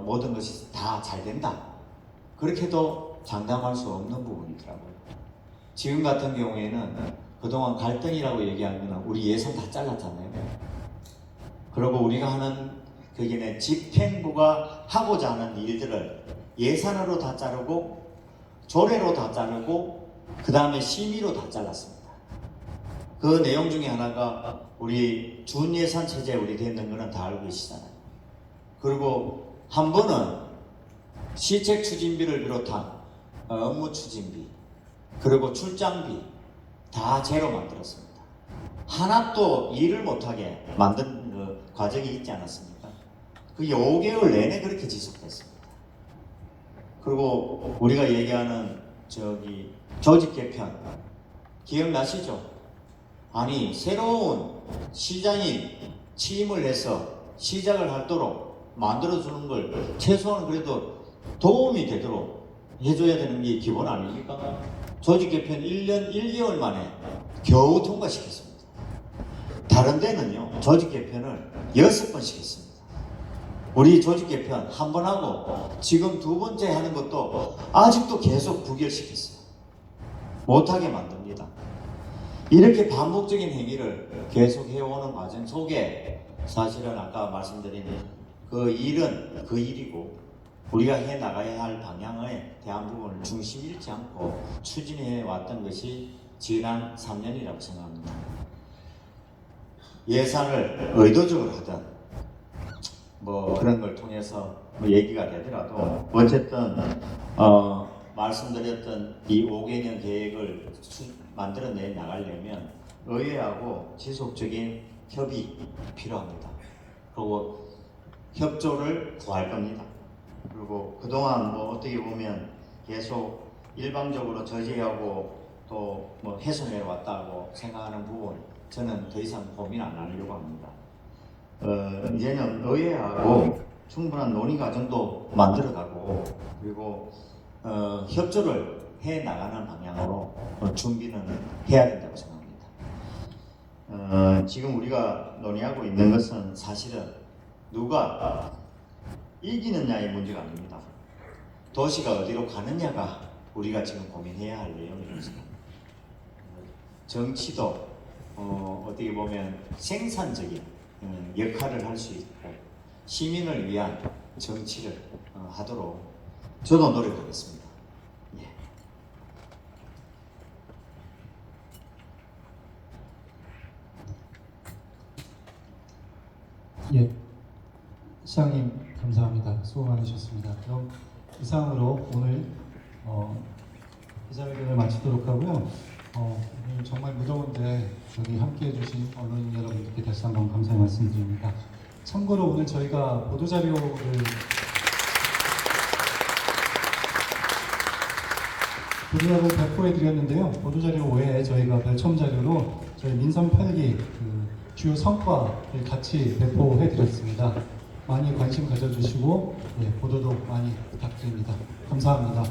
모든 것이 다 잘 된다. 그렇게도 장담할 수 없는 부분이더라고요. 지금 같은 경우에는 그동안 갈등이라고 얘기한 거는 우리 예산 다 잘랐잖아요. 그리고 우리가 하는 거기는 집행부가 하고자 하는 일들을 예산으로 다 자르고 조례로 다 자르고 그 다음에 심의로 다 잘랐습니다. 그 내용 중에 하나가 우리 준예산 체제에 우리 되어 있는 거는 다 알고 계시잖아요. 그리고 한 번은 시책 추진비를 비롯한 업무 추진비 그리고 출장비 다 제로 만들었습니다. 하나도 일을 못하게 만든 그 과정이 있지 않았습니까? 그게 5개월 내내 그렇게 지속됐습니다. 그리고 우리가 얘기하는 조직 개편 기억나시죠? 아니 새로운 시장이 취임을 해서 시작을 하도록 만들어주는 걸 최소한 그래도 도움이 되도록 해줘야 되는 게 기본 아닙니까? 조직 개편 1년 1개월 만에 겨우 통과시켰습니다. 다른 데는요 조직 개편을 6번씩 했습니다. 우리 조직 개편 한 번 하고 지금 2번째 하는 것도 아직도 계속 부결시켰어요. 못하게 만듭니다. 이렇게 반복적인 행위를 계속 해오는 과정 속에 사실은 아까 말씀드린 그 일은 그 일이고 우리가 해 나가야 할 방향에 대한 부분을 중심 잃지 않고 추진해 왔던 것이 지난 3년이라고 생각합니다. 예산을 의도적으로 하든 뭐 그런 걸 통해서 뭐 얘기가 되더라도 어쨌든 말씀드렸던 이 5개년 계획을 만들어내 나가려면 의회하고 지속적인 협의 필요합니다. 그리고 협조를 구할 겁니다. 그리고 그동안 뭐 어떻게 보면 계속 일방적으로 저지하고 또 뭐 훼손해 왔다고 생각하는 부분 저는 더 이상 고민 안 하려고 합니다. 이제는 의회하고 충분한 논의 과정도 만들어가고 그리고 협조를 해 나가는 방향으로 준비는 해야 된다고 생각합니다. 지금 우리가 논의하고 있는 것은 사실은 누가 이기느냐의 문제가 아닙니다. 도시가 어디로 가느냐가 우리가 지금 고민해야 할 내용이라고 생각합니다. 정치도 어떻게 보면 생산적인 역할을 할 수 있고 시민을 위한 정치를 하도록 저도 노력하겠습니다. 예, 시장님 감사합니다. 수고 많으셨습니다. 그럼 이상으로 오늘 기자회견을 마치도록 하고요. 오늘 정말 무더운데 여기 함께해 주신 언론인 여러분들께 다시 한번 감사의 말씀드립니다. 참고로 오늘 저희가 보도자료를 배포해 드렸는데요. 보도자료 외에 저희가 별첨 자료로 저희 민선 8기 그 주요 성과를 같이 배포해 드렸습니다. 많이 관심 가져주시고 보도도 많이 부탁드립니다. 감사합니다.